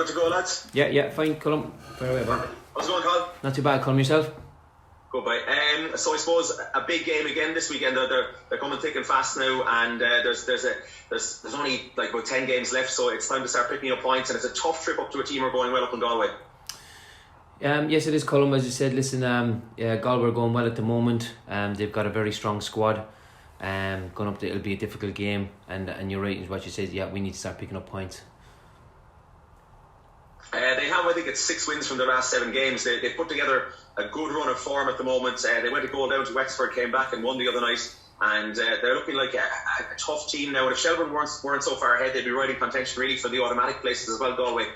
good to go, lads? Yeah, fine, Colin. Very well, man. How's it going, Colin? Not too bad, Colin, yourself? Good, bye. So I suppose a big game again this weekend. They're coming thick and fast now, and there's only like about 10 games left, so it's time to start picking up points, and it's a tough trip up to a team who are going well up in Galway. Yes, it is, Colin. As you said, listen, Galway are going well at the moment. They've got a very strong squad. Going up there, it'll be a difficult game, and you're right in what you said. Yeah, we need to start picking up points. They have, I think it's 6 wins from their last 7 games. They've put together a good run of form at the moment. They went a goal down to Wexford, came back and won the other night, and they're looking like a tough team now. And if Shelburne weren't so far ahead, they'd be right in contention really for the automatic places as well, Galway.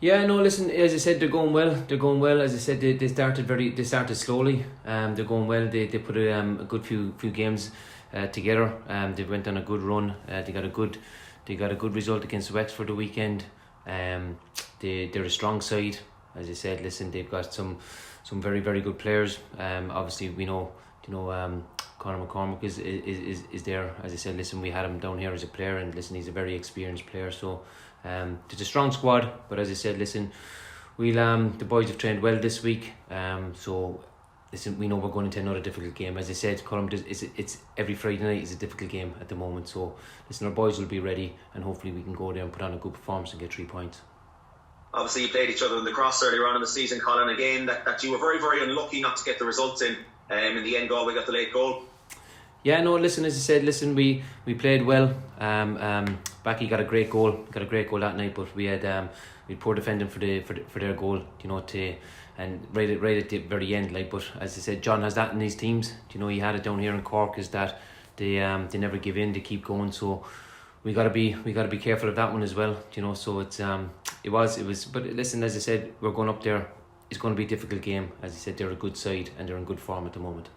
Yeah, no, listen, as I said, they're going well. As I said, they started slowly. They're going well. They put a good few games together. They went on a good run. They got a good result against Wexford the weekend. They're a strong side. As I said, listen, they've got some very, very good players. Obviously we know Conor McCormick is there. As I said, listen, we had him down here as a player, and listen, he's a very experienced player. So it's a strong squad, but as I said, listen, the boys have trained well this week. So listen, we know we're going into another difficult game. As I said, Colin, it's every Friday night is a difficult game at the moment. So listen, our boys will be ready, and hopefully we can go there and put on a good performance and get 3 points. Obviously, you played each other in the cross earlier on in the season, Colin. Again, that you were very, very unlucky not to get the results in. In the end, Galway got the late goal. Yeah, no, listen, as I said, listen, we played well. Backy got a great goal that night, but we had poor defending for their goal, and right at the very end, like. But as I said, John has that in his teams. He had it down here in Cork, is that they never give in, they keep going. So we gotta be careful of that one as well. So it was. But listen, as I said, we're going up there. It's going to be a difficult game. As I said, they're a good side and they're in good form at the moment.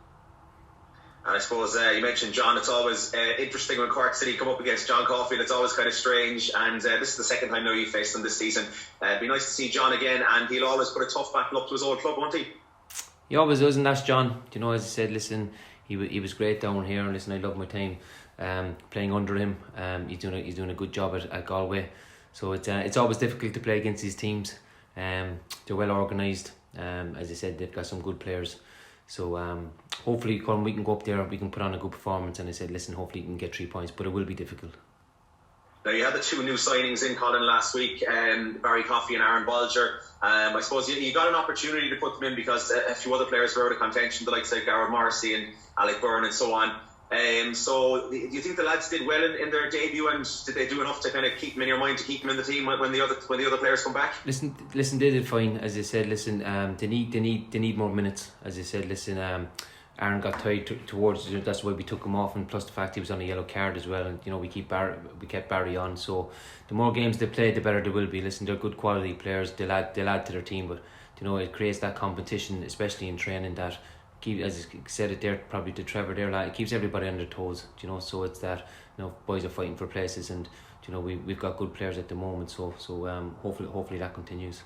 And I suppose you mentioned John. It's always interesting when Cork City come up against John Caulfield. It's always kind of strange, and this is the second time now you've faced them this season. It'd be nice to see John again, and he'll always put a tough battle up to his old club, won't he? He always does, and that's John. As I said, listen, he was great down here, and listen, I love my time playing under him. He's doing a good job at Galway. So it's always difficult to play against these teams. They're well organised. As I said, they've got some good players. So hopefully, Colin, we can go up there, we can put on a good performance, and I said, listen, hopefully you can get 3 points, but it will be difficult. Now, you had the 2 new signings in, Colin, last week, Barry Coffey and Aaron Bolger. I suppose you got an opportunity to put them in because a few other players were out of contention, the likes of Gareth Morrissey and Alec Byrne and so on. So do you think the lads did well in their debut, and did they do enough to kind of keep them in your mind, to keep them in the team when the other players come back? Listen, they did fine. As I said, listen, they need more minutes. As I said, listen, Aaron got tired towards, that's why we took him off, and plus the fact he was on a yellow card as well, and we kept Barry on. So the more games they play, the better they will be. Listen, they're good quality players. They'll add to their team, but it creates that competition, especially in training, that as I said it there, probably to Trevor there, it keeps everybody on their toes, so it's that boys are fighting for places, and we've got good players at the moment, so hopefully that continues.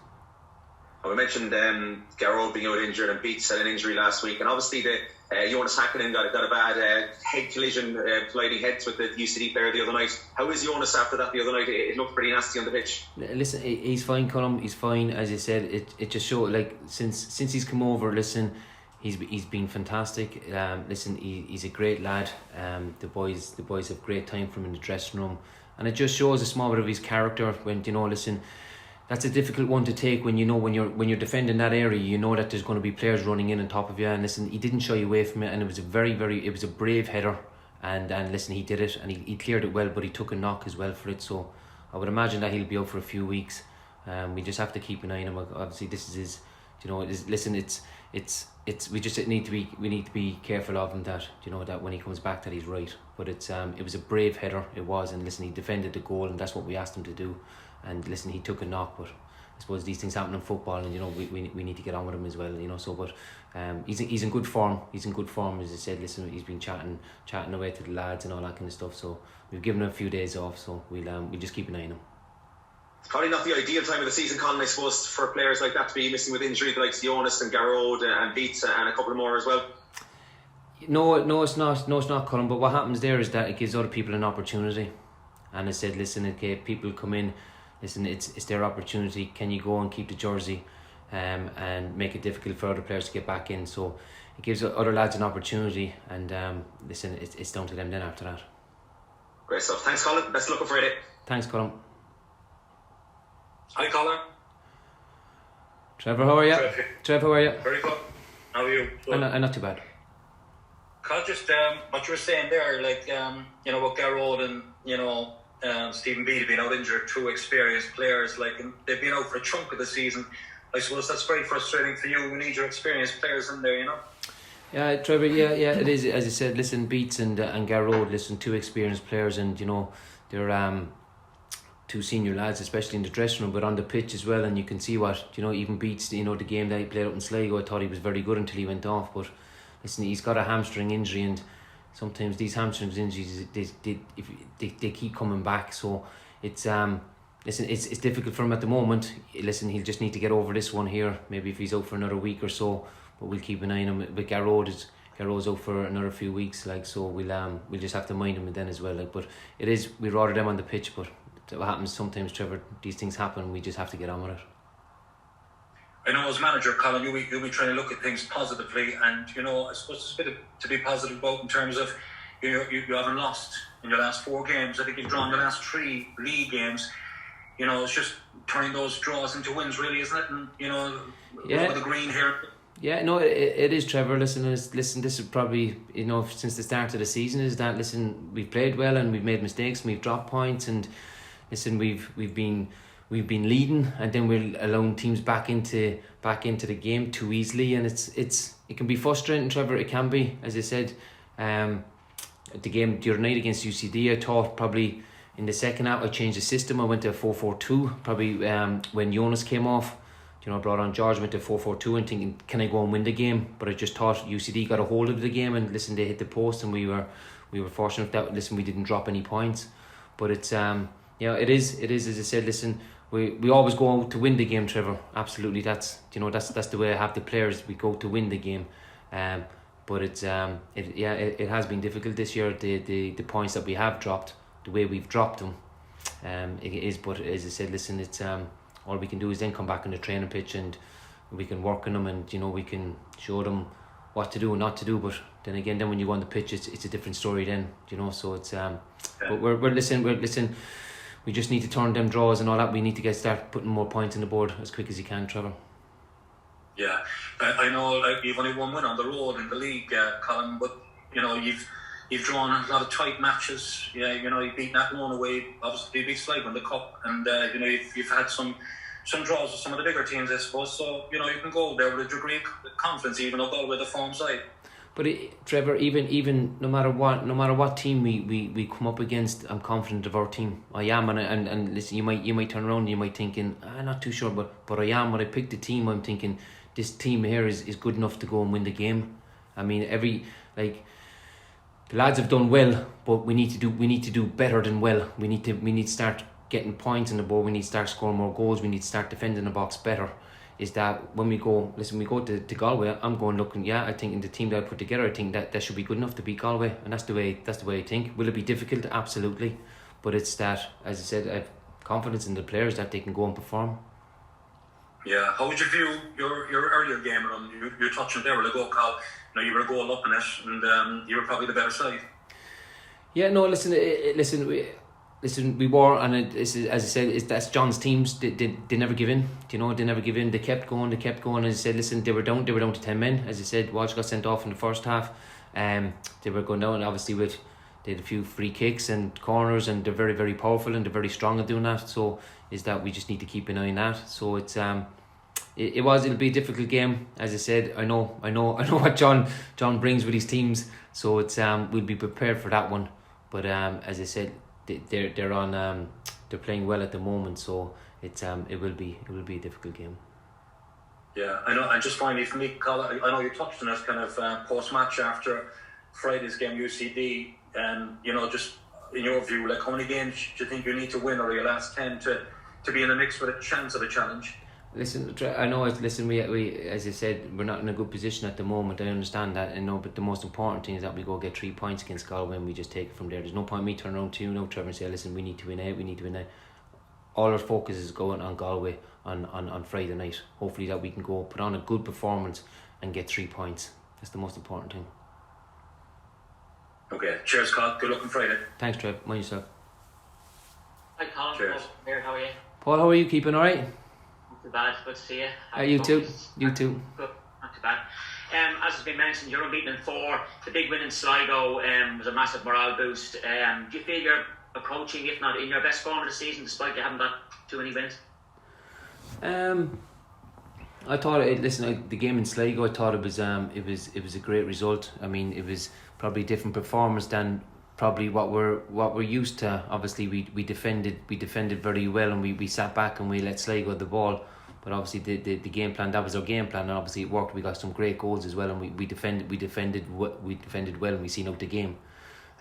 We mentioned Garrod being out injured, and Beats had an injury last week, and obviously Jonas Hakkinen got a bad head collision, colliding heads with the UCD player the other night. How is Jonas after that the other night? It looked pretty nasty on the pitch. Listen, he's fine, Colin. He's fine. As I said, it just showed, since he's come over, listen, he's been fantastic. Listen, he's a great lad. The boys have great time for him in the dressing room, and it just shows a small bit of his character. When listen, that's a difficult one to take when you're defending that area. That there's going to be players running in on top of you, and listen, he didn't shy away from it, and it was a brave header, and listen, he did it, and he cleared it well, but he took a knock as well for it. So I would imagine that he'll be out for a few weeks. We just have to keep an eye on him. Obviously, this is his. Listen, we just need to be careful of him, that that when he comes back that he's right. But it was a brave header, it was, and listen, he defended the goal, and that's what we asked him to do. And listen, he took a knock, but I suppose these things happen in football, and we need to get on with him as well. So but he's in good form. He's in good form, as I said. Listen, he's been chatting away to the lads and all that kind of stuff. So we've given him a few days off, so we'll just keep an eye on him. It's probably not the ideal time of the season, Colin, I suppose, for players like that to be missing with injury, like Jonas and Garrod and Beats and a couple more as well. No, it's not, Colin. But what happens there is that it gives other people an opportunity. And I said, listen, okay, people come in, listen, it's their opportunity. Can you go and keep the jersey, and make it difficult for other players to get back in? So it gives other lads an opportunity, and listen, it's down to them then after that. Great stuff. Thanks, Colin. Best of luck on Friday. Thanks, Colin. Hi, Colin. Trevor, how are you? Trevor, how are you? Very good. How are you? I'm not too bad. Carl, just what you were saying there, like with Garrod and Stephen Beale being out injured, two experienced players, like, and they've been out for a chunk of the season. I suppose that's very frustrating for you. We need your experienced players in there, Yeah, Trevor. Yeah, it is. As I said, listen, Beats and Garrod, listen, two experienced players, and they're two senior lads, especially in the dressing room, but on the pitch as well. And you can see what even Beats. The game that he played out in Sligo, I thought he was very good until he went off. But listen, he's got a hamstring injury, and sometimes these hamstring injuries they keep coming back. So it's listen, it's difficult for him at the moment. Listen, he'll just need to get over this one here. Maybe if he's out for another week or so. But we'll keep an eye on him. But Garrod's out for another few weeks, like, so we'll just have to mind him then as well, like. But it is, we rather them on the pitch, but what happens sometimes, Trevor, these things happen. We just have to get on with it. I know as manager, Colin, you'll be trying to look at things positively, and I suppose there's a bit to be positive about in terms of you haven't lost in your last 4 games. I think you've drawn the last 3 league games. It's just turning those draws into wins, really, isn't it? And over the green here. Yeah, no, it is, Trevor. Listen, this is probably, since the start of the season, is that, listen, we've played well and we've made mistakes and we've dropped points, and listen, we've been leading, and then we're allowing teams back into the game too easily, and it can be frustrating, Trevor. It can be, as I said, the game the other night against UCD, I thought probably in the second half I changed the system. I went to 4-4-2 probably when Jonas came off. I brought on George, went to 4-4-2 and thinking, can I go and win the game? But I just thought UCD got a hold of the game, and listen, they hit the post, and we were fortunate that, listen, we didn't drop any points. But it's it is as I said, listen, we always go out to win the game, Trevor. Absolutely, that's the way I have the players. We go to win the game. But it has been difficult this year. The points that we have dropped, the way we've dropped them, it is. But as I said, listen, it's all we can do is then come back on the training pitch, and we can work on them, and we can show them what to do and not to do. But then again, when you go on the pitch, it's a different story then, so it's but we're listen, we just need to turn them draws and all that. We need to start putting more points on the board as quick as you can, Trevor. Yeah, I know, like, you've only one win on the road in the league, Colin, but you've drawn a lot of tight matches. Yeah, you've beaten Athlone away, obviously you beat Sligo in the cup, and you've had some draws with some of the bigger teams, I suppose. So you can go there with a degree of confidence, even though Galway the form side. But Trevor, even no matter what team we come up against, I'm confident of our team. I am, and listen, you might turn around and you might thinking, I'm not too sure, but I am. When I pick the team, I'm thinking this team here is good enough to go and win the game. I mean, the lads have done well, but we need to do better than well. We need to start getting points on the board. We need to start scoring more goals. We need to start defending the box better. Is that when we go to Galway, I'm going looking. I think in the team that I put together, I think that should be good enough to beat Galway, and that's the way I think. Will it be difficult? Absolutely, but it's that, as I said, I have confidence in the players that they can go and perform. Yeah, how would you view your earlier game run? You're touching there with a goal, Carl. You were a goal up in it, and you were probably the better side. Yeah, no, listen, we were, and as I said, that's John's teams. They never give in. They never give in. They kept going. As I said, listen, they were down to 10 men. As I said, Walsh got sent off in the first half. They were going down, obviously, they had a few free kicks and corners, and they're very, very powerful, and they're very strong at doing that. So is that we just need to keep an eye on that. So it's it'll be a difficult game. As I said, I know what John brings with his teams. So it's we'll be prepared for that one. But as I said, they're on they're playing well at the moment. So it will be a difficult game. Yeah, I know. And just finally, for me, Colin, I know you touched on it kind of post match after Friday's game UCD, and just in your view, like, how many games do you think you need to win, or your last 10 to be in the mix with a chance of a challenge? Listen, I know it's, listen, we as I said, we're not in a good position at the moment. I understand that, but the most important thing is that we go get 3 points against Galway, and we just take it from there. There's no point me turning around to Trevor, and say, listen, we need to win out. all our focus is going on Galway on Friday night. Hopefully that we can go put on a good performance and get 3 points. That's the most important thing. Okay, cheers, Colin. Good luck on Friday. Thanks, Trev. Mind yourself. Hi, Colin. Cheers. Here, how are you? Paul, how are you? Keeping all right? Not too bad. Good to see you. You too. You too. Good. Not too bad. As has been mentioned, you're unbeaten in 4. The big win in Sligo was a massive morale boost. Do you feel you're approaching, if not in your best form of the season, despite you haven't got too many wins? I thought the game in Sligo, I thought it was a great result. I mean, it was probably a different performance than probably what we're used to. Obviously we defended very well, and we sat back and we let Sligo the ball. But obviously the game plan, that was our game plan, and obviously it worked. We got some great goals as well, and we defended well, and we seen out the game.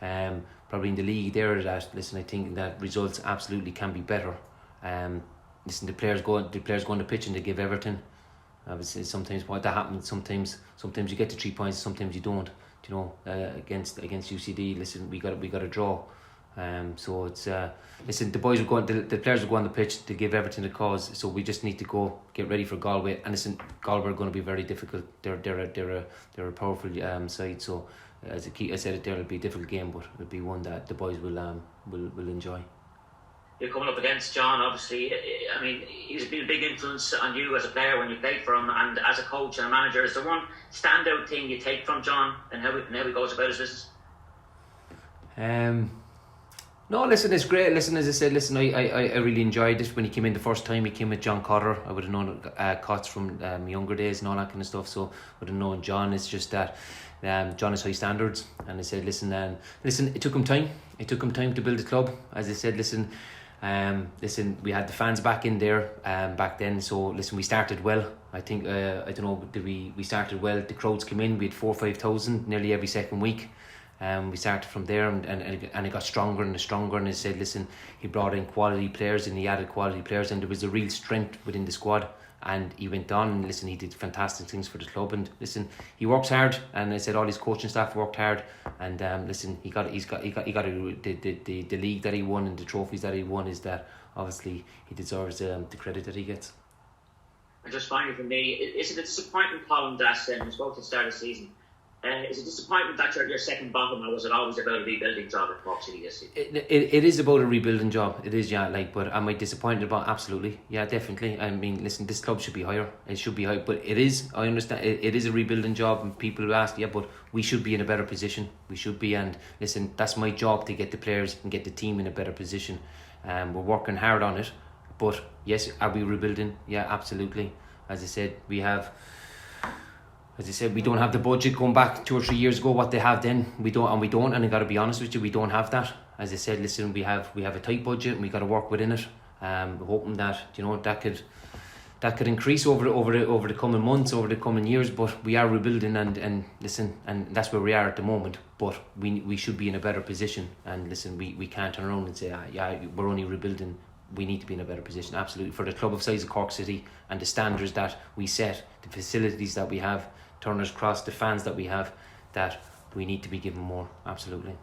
Probably in the league there, I think that results absolutely can be better. The players go on the pitch and they give everything. Obviously sometimes what that happens, sometimes you get to 3 points, sometimes you don't. Against UCD, we got a draw. So it's the boys the players will go on the pitch to give everything a cause. So we just need to go get ready for Galway. And Galway are going to be very difficult. They're a powerful side. So as I said it there, it'll be a difficult game, but it'll be one that the boys will enjoy. You're coming up against John, obviously. I mean, he's been a big influence on you as a player when you played for him, and as a coach and a manager. Is there one standout thing you take from John and how he goes about his business? No, listen, it's great. Listen, as I said, I really enjoyed it when he came in the first time. He came with John Cotter. I would have known Cots from my younger days and all that kind of stuff. So I would have known John. It's just that John has high standards, and I said, listen, it took him time. It took him time to build a club. As I said, listen, we had the fans back in there back then. So listen, we started well. I think I don't know. We started well. The crowds came in. We had 4,000 or 5,000 nearly every second week. We started from there, and it got stronger and stronger. And I said, listen, he brought in quality players, and he added quality players, and there was a real strength within the squad. And he went on, and listen, he did fantastic things for the club. And listen, he works hard, and I said all his coaching staff worked hard. And listen, he got the league that he won and the trophies that he won. Is that obviously he deserves the credit that he gets. And just finally for me, is it a disappointment, Colin, that we spoke at the start of the season? Is it disappointment that you're second bottom, or was it always about a rebuilding job at Cork City this season? It is about a rebuilding job. It is, yeah. But am I disappointed about? Absolutely, yeah, definitely. I mean, listen, this club should be higher. It should be high, but it is. I understand. It is a rebuilding job, and people who ask, yeah, but we should be in a better position. We should be, and listen, that's my job to get the players and get the team in a better position. We're working hard on it, but yes, are we rebuilding? Yeah, absolutely. As I said, we don't have the budget going back 2 or 3 years ago. What they have then, we don't, and I got to be honest with you, we don't have that. As I said, listen, we have a tight budget, and we got to work within it. We're hoping that that could increase over the coming months, over the coming years. But we are rebuilding, and listen, and that's where we are at the moment. But we should be in a better position. And listen, we can't turn around and say, yeah, we're only rebuilding. We need to be in a better position, absolutely, for the club of size of Cork City and the standards that we set, the facilities that we have, Turner's Cross, the fans that we have, that we need to be given more, absolutely.